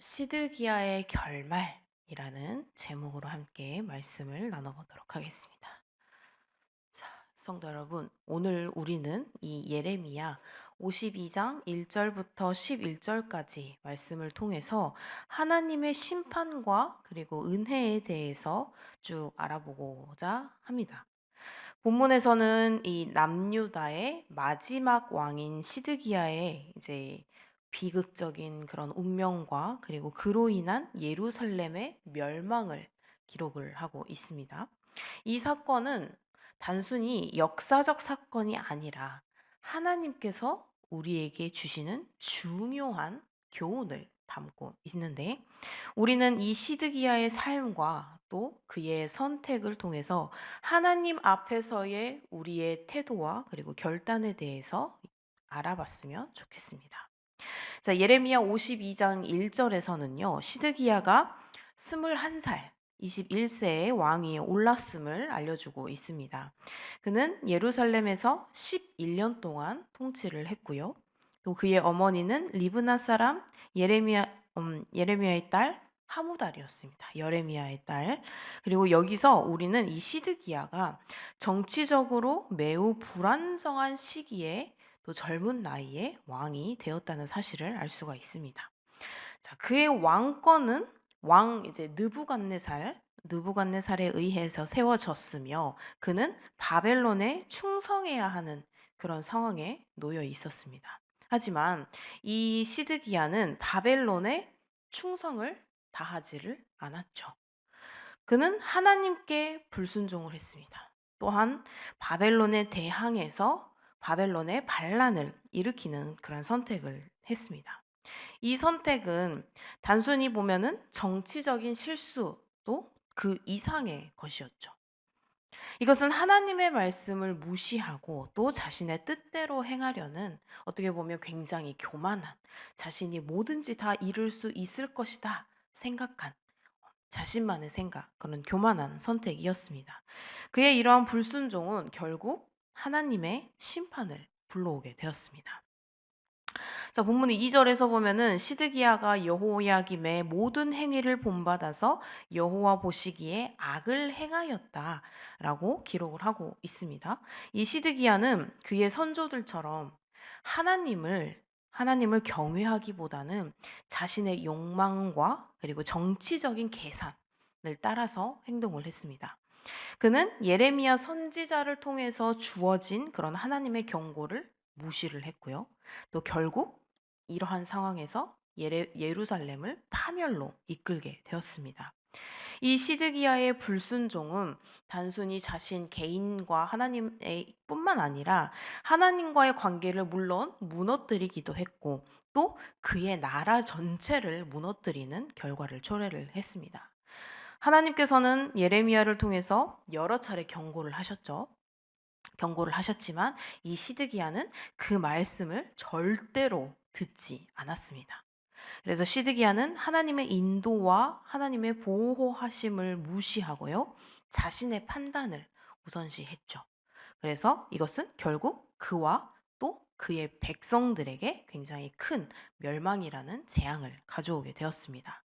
시드기야의 결말이라는 제목으로 함께 말씀을 나눠보도록 하겠습니다. 자, 성도 여러분, 오늘 우리는 이 예레미야 52장 1절부터 11절까지 말씀을 통해서 하나님의 심판과 그리고 은혜에 대해서 쭉 알아보고자 합니다. 본문에서는 이 남유다의 마지막 왕인 시드기야의 이제 비극적인 그런 운명과 그리고 그로 인한 예루살렘의 멸망을 기록을 하고 있습니다. 이 사건은 단순히 역사적 사건이 아니라 하나님께서 우리에게 주시는 중요한 교훈을 담고 있는데, 우리는 이 시드기야의 삶과 또 그의 선택을 통해서 하나님 앞에서의 우리의 태도와 그리고 결단에 대해서 알아봤으면 좋겠습니다. 자, 예레미야 52장 1절에서는요. 시드기야가 21살, 21세의 왕위에 올랐음을 알려주고 있습니다. 그는 예루살렘에서 11년 동안 통치를 했고요. 또 그의 어머니는 리브나 사람 예레미야의 딸 하무달이었습니다. 여레미야의 딸. 그리고 여기서 우리는 이 시드기야가 정치적으로 매우 불안정한 시기에 또 젊은 나이에 왕이 되었다는 사실을 알 수가 있습니다. 자, 그의 왕권은 왕 이제 느부갓네살에 의해서 세워졌으며 그는 바벨론에 충성해야 하는 그런 상황에 놓여 있었습니다. 하지만 이 시드기야는 바벨론에 충성을 다하지를 않았죠. 그는 하나님께 불순종을 했습니다. 또한 바벨론에 대항해서 바벨론의 반란을 일으키는 그런 선택을 했습니다. 이 선택은 단순히 보면은 정치적인 실수도 그 이상의 것이었죠. 이것은 하나님의 말씀을 무시하고 또 자신의 뜻대로 행하려는, 어떻게 보면 굉장히 교만한, 자신이 뭐든지 다 이룰 수 있을 것이다 생각한 자신만의 생각, 그런 교만한 선택이었습니다. 그의 이러한 불순종은 결국 하나님의 심판을 불러오게 되었습니다. 자, 본문 2절에서 보면은 시드기야가 여호야김의 모든 행위를 본받아서 여호와 보시기에 악을 행하였다라고 기록을 하고 있습니다. 이 시드기야는 그의 선조들처럼 하나님을 경외하기보다는 자신의 욕망과 그리고 정치적인 계산을 따라서 행동을 했습니다. 그는 예레미야 선지자를 통해서 주어진 그런 하나님의 경고를 무시를 했고요. 또 결국 이러한 상황에서 예루살렘을 파멸로 이끌게 되었습니다. 이 시드기야의 불순종은 단순히 자신 개인과 하나님의 뿐만 아니라 하나님과의 관계를 물론 무너뜨리기도 했고 또 그의 나라 전체를 무너뜨리는 결과를 초래를 했습니다. 하나님께서는 예레미야를 통해서 여러 차례 경고를 하셨죠. 경고를 하셨지만 이 시드기야는 그 말씀을 절대로 듣지 않았습니다. 그래서 시드기야는 하나님의 인도와 하나님의 보호하심을 무시하고요. 자신의 판단을 우선시했죠. 그래서 이것은 결국 그와 또 그의 백성들에게 굉장히 큰 멸망이라는 재앙을 가져오게 되었습니다.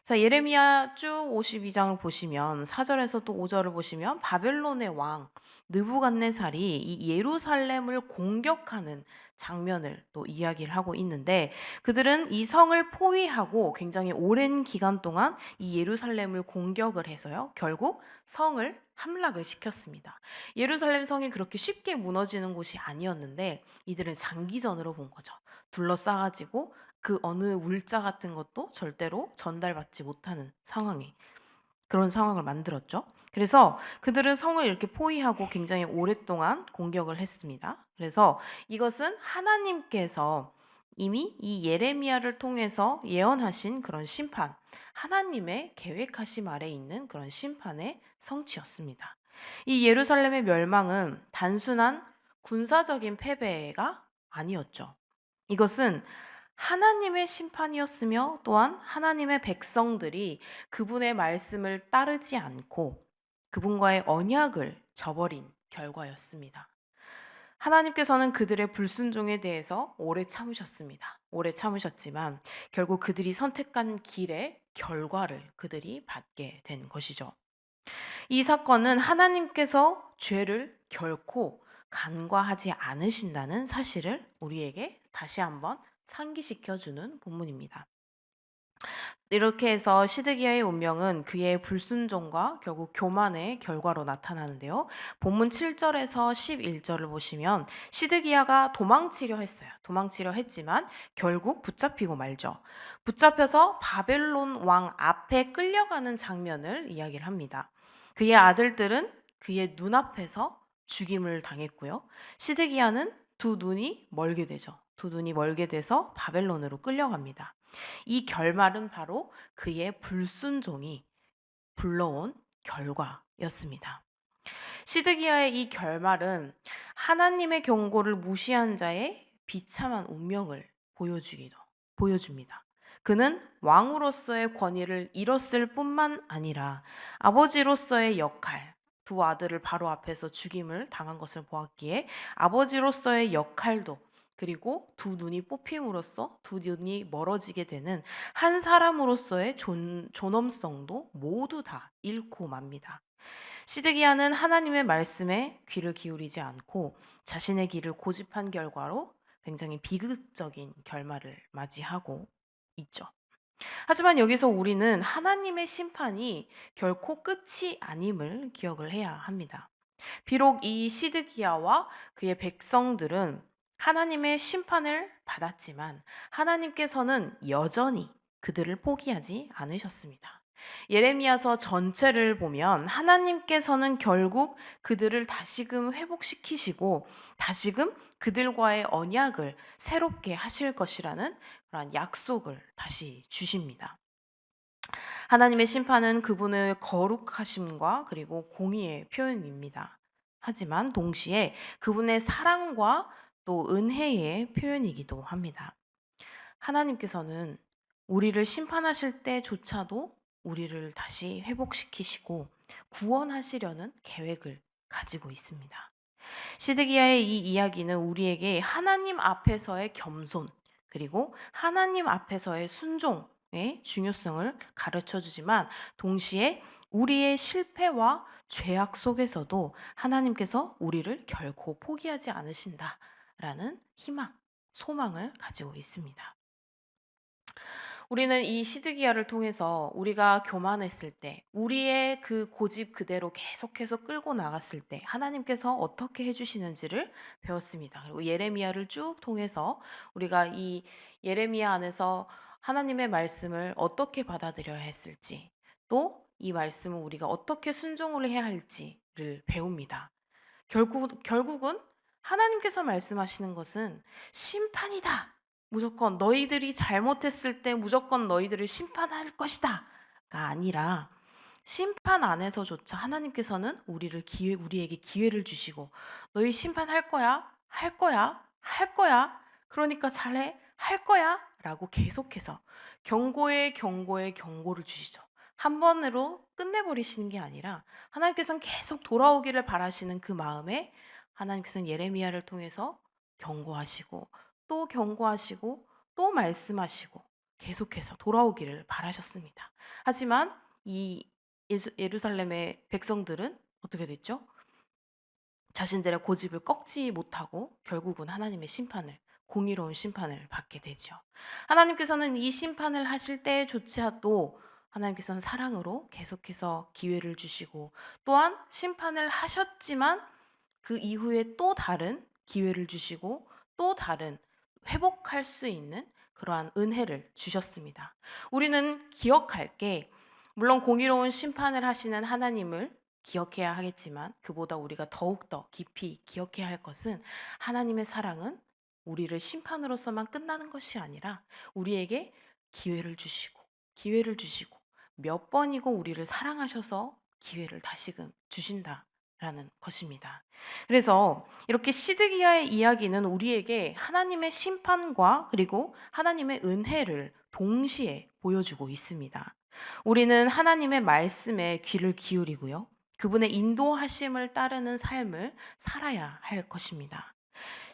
자, 예레미야 쭉 52장을 보시면 4절에서 또 5절을 보시면 바벨론의 왕 느부갓네살이 이 예루살렘을 공격하는 장면을 또 이야기를 하고 있는데, 그들은 이 성을 포위하고 굉장히 오랜 기간 동안 이 예루살렘을 공격을 해서요. 결국 성을 함락을 시켰습니다. 예루살렘 성이 그렇게 쉽게 무너지는 곳이 아니었는데 이들은 장기전으로 본 거죠. 둘러싸가지고 그 어느 울자 같은 것도 절대로 전달받지 못하는 그런 상황을 만들었죠. 그래서 그들은 성을 이렇게 포위하고 굉장히 오랫동안 공격을 했습니다. 그래서 이것은 하나님께서 이미 이 예레미야를 통해서 예언하신 그런 심판, 하나님의 계획하심 아래 있는 그런 심판의 성취였습니다. 이 예루살렘의 멸망은 단순한 군사적인 패배가 아니었죠. 이것은 하나님의 심판이었으며 또한 하나님의 백성들이 그분의 말씀을 따르지 않고 그분과의 언약을 저버린 결과였습니다. 하나님께서는 그들의 불순종에 대해서 오래 참으셨습니다. 오래 참으셨지만 결국 그들이 선택한 길의 결과를 그들이 받게 된 것이죠. 이 사건은 하나님께서 죄를 결코 간과하지 않으신다는 사실을 우리에게 다시 한번 상기시켜 주는 본문입니다. 이렇게 해서 시드기야의 운명은 그의 불순종과 결국 교만의 결과로 나타나는데요. 본문 7절에서 11절을 보시면 시드기야가 도망치려 했어요. 도망치려 했지만 결국 붙잡히고 말죠. 붙잡혀서 바벨론 왕 앞에 끌려가는 장면을 이야기를 합니다. 그의 아들들은 그의 눈앞에서 죽임을 당했고요. 시드기야는 두 눈이 멀게 되죠. 두 눈이 멀게 돼서 바벨론으로 끌려갑니다. 이 결말은 바로 그의 불순종이 불러온 결과였습니다. 시드기야의 이 결말은 하나님의 경고를 무시한 자의 비참한 운명을 보여줍니다. 그는 왕으로서의 권위를 잃었을 뿐만 아니라 아버지로서의 역할, 두 아들을 바로 앞에서 죽임을 당한 것을 보았기에 아버지로서의 역할도, 그리고 두 눈이 뽑힘으로써 두 눈이 멀어지게 되는 한 사람으로서의 존엄성도 모두 다 잃고 맙니다. 시드기야는 하나님의 말씀에 귀를 기울이지 않고 자신의 길을 고집한 결과로 굉장히 비극적인 결말을 맞이하고 있죠. 하지만 여기서 우리는 하나님의 심판이 결코 끝이 아님을 기억을 해야 합니다. 비록 이 시드기야와 그의 백성들은 하나님의 심판을 받았지만 하나님께서는 여전히 그들을 포기하지 않으셨습니다. 예레미야서 전체를 보면 하나님께서는 결국 그들을 다시금 회복시키시고 다시금 그들과의 언약을 새롭게 하실 것이라는 그런 약속을 다시 주십니다. 하나님의 심판은 그분의 거룩하심과 그리고 공의의 표현입니다. 하지만 동시에 그분의 사랑과 또 은혜의 표현이기도 합니다. 하나님께서는 우리를 심판하실 때조차도 우리를 다시 회복시키시고 구원하시려는 계획을 가지고 있습니다. 시드기야의 이 이야기는 우리에게 하나님 앞에서의 겸손, 그리고 하나님 앞에서의 순종의 중요성을 가르쳐 주지만 동시에 우리의 실패와 죄악 속에서도 하나님께서 우리를 결코 포기하지 않으신다라는 희망, 소망을 가지고 있습니다. 우리는 이 시드기야를 통해서 우리가 교만했을 때, 우리의 그 고집 그대로 계속해서 끌고 나갔을 때 하나님께서 어떻게 해주시는지를 배웠습니다. 그리고 예레미야를 쭉 통해서 우리가 이 예레미야 안에서 하나님의 말씀을 어떻게 받아들여야 했을지, 또 이 말씀을 우리가 어떻게 순종을 해야 할지를 배웁니다. 결국은 하나님께서 말씀하시는 것은 심판이다. 무조건 너희들이 잘못했을 때 무조건 너희들을 심판할 것이다가 아니라 심판 안에서조차 하나님께서는 우리에게 기회를 주시고 너희 심판할 거야, 할 거야, 할 거야. 그러니까 잘해, 할 거야. 라고 계속해서 경고를 주시죠. 한 번으로 끝내버리시는 게 아니라 하나님께서는 계속 돌아오기를 바라시는 그 마음에 하나님께서는 예레미야를 통해서 경고하시고 또 경고하시고 또 말씀하시고 계속해서 돌아오기를 바라셨습니다. 하지만 이 예루살렘의 백성들은 어떻게 됐죠? 자신들의 고집을 꺾지 못하고 결국은 하나님의 공의로운 심판을 받게 되죠. 하나님께서는 이 심판을 하실 때조차도 하나님께서는 사랑으로 계속해서 기회를 주시고 또한 심판을 하셨지만 그 이후에 또 다른 기회를 주시고 또 다른 회복할 수 있는 그러한 은혜를 주셨습니다. 우리는 기억할 게 물론 공의로운 심판을 하시는 하나님을 기억해야 하겠지만 그보다 우리가 더욱더 깊이 기억해야 할 것은 하나님의 사랑은 우리를 심판으로서만 끝나는 것이 아니라 우리에게 기회를 주시고 몇 번이고 우리를 사랑하셔서 기회를 다시금 주신다라는 것입니다. 그래서 이렇게 시드기야의 이야기는 우리에게 하나님의 심판과 그리고 하나님의 은혜를 동시에 보여주고 있습니다. 우리는 하나님의 말씀에 귀를 기울이고요. 그분의 인도하심을 따르는 삶을 살아야 할 것입니다.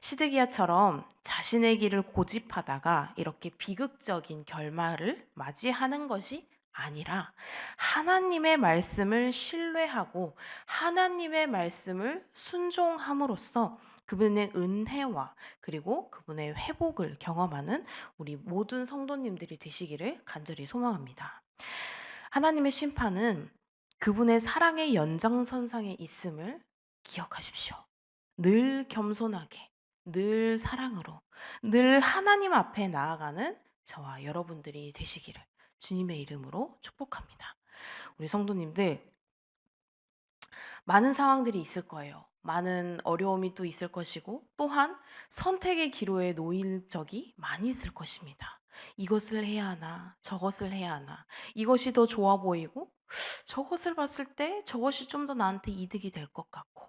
시드기야처럼 자신의 길을 고집하다가 이렇게 비극적인 결말을 맞이하는 것이 아니라 하나님의 말씀을 신뢰하고 하나님의 말씀을 순종함으로써 그분의 은혜와 그리고 그분의 회복을 경험하는 우리 모든 성도님들이 되시기를 간절히 소망합니다. 하나님의 심판은 그분의 사랑의 연장선상에 있음을 기억하십시오. 늘 겸손하게, 늘 사랑으로, 늘 하나님 앞에 나아가는 저와 여러분들이 되시기를 주님의 이름으로 축복합니다. 우리 성도님들, 많은 상황들이 있을 거예요. 많은 어려움이 또 있을 것이고, 또한 선택의 기로에 놓일 적이 많이 있을 것입니다. 이것을 해야 하나, 저것을 해야 하나, 이것이 더 좋아 보이고, 저것을 봤을 때 저것이 좀 더 나한테 이득이 될 것 같고,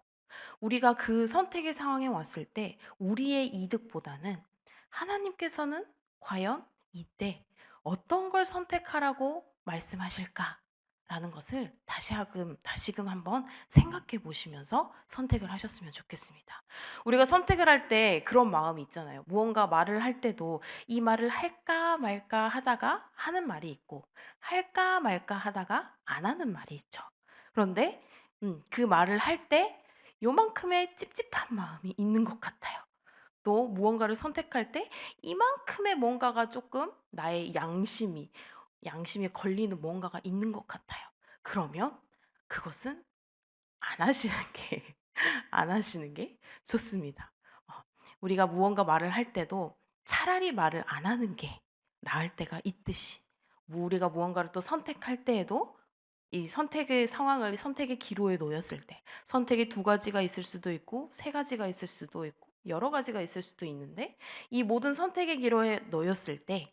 우리가 그 선택의 상황에 왔을 때 우리의 이득보다는 하나님께서는 과연 이때 어떤 걸 선택하라고 말씀하실까? 라는 것을 다시금 한번 생각해 보시면서 선택을 하셨으면 좋겠습니다. 우리가 선택을 할 때 그런 마음이 있잖아요. 무언가 말을 할 때도 이 말을 할까 말까 하다가 하는 말이 있고, 할까 말까 하다가 안 하는 말이 있죠. 그런데 그 말을 할 때 요만큼의 찝찝한 마음이 있는 것 같아요. 또 무언가를 선택할 때 이만큼의 뭔가가 조금 나의 양심이 걸리는 뭔가가 있는 것 같아요. 그러면 그것은 안 하시는 게 안 하시는 게 좋습니다. 어, 우리가 무언가 말을 할 때도 차라리 말을 안 하는 게 나을 때가 있듯이 우리가 무언가를 또 선택할 때에도 이 선택의 기로에 놓였을 때 선택이 두 가지가 있을 수도 있고 세 가지가 있을 수도 있고 여러 가지가 있을 수도 있는데 이 모든 선택의 기로에 놓였을 때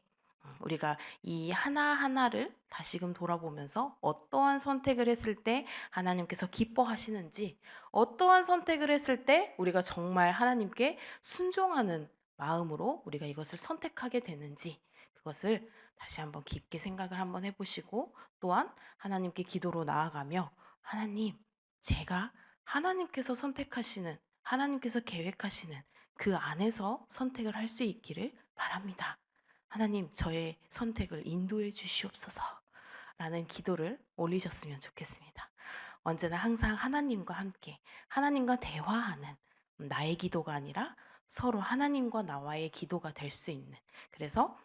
우리가 이 하나하나를 다시금 돌아보면서 어떠한 선택을 했을 때 하나님께서 기뻐하시는지, 어떠한 선택을 했을 때 우리가 정말 하나님께 순종하는 마음으로 우리가 이것을 선택하게 되는지, 그것을 다시 한번 깊게 생각을 한번 해보시고, 또한 하나님께 기도로 나아가며 하나님, 제가 하나님께서 선택하시는, 하나님께서 계획하시는 그 안에서 선택을 할 수 있기를 바랍니다. 하나님, 저의 선택을 인도해 주시옵소서. 라는 기도를 올리셨으면 좋겠습니다. 언제나 항상 하나님과 함께, 하나님과 대화하는 나의 기도가 아니라 서로 하나님과 나와의 기도가 될 수 있는, 그래서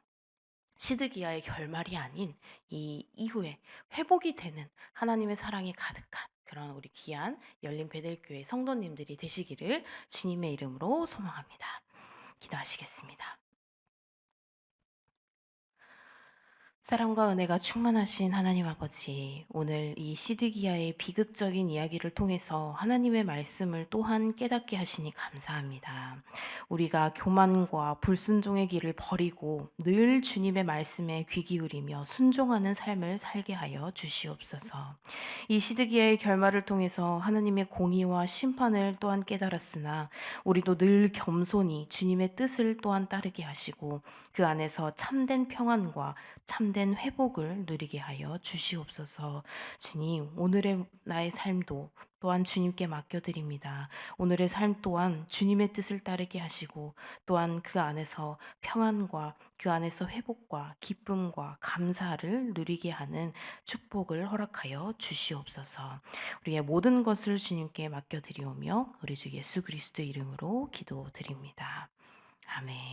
시드기야의 결말이 아닌 이 이후에 회복이 되는 하나님의 사랑이 가득한 그런 우리 귀한 열린 베델교회 성도님들이 되시기를 주님의 이름으로 소망합니다. 기도하시겠습니다. 사랑과 은혜가 충만하신 하나님 아버지, 오늘 이 시드기야의 비극적인 이야기를 통해서 하나님의 말씀을 또한 깨닫게 하시니 감사합니다. 우리가 교만과 불순종의 길을 버리고 늘 주님의 말씀에 귀 기울이며 순종하는 삶을 살게 하여 주시옵소서. 이 시드기야의 결말을 통해서 하나님의 공의와 심판을 또한 깨달았으나 우리도 늘 겸손히 주님의 뜻을 또한 따르게 하시고 그 안에서 참된 평안과 참된 회복을 누리게 하여 주시옵소서. 주님, 오늘의 나의 삶도 또한 주님께 맡겨드립니다. 오늘의 삶 또한 주님의 뜻을 따르게 하시고 또한 그 안에서 평안과 그 안에서 회복과 기쁨과 감사를 누리게 하는 축복을 허락하여 주시옵소서. 우리의 모든 것을 주님께 맡겨드리오며 우리 주 예수 그리스도의 이름으로 기도드립니다. 아멘.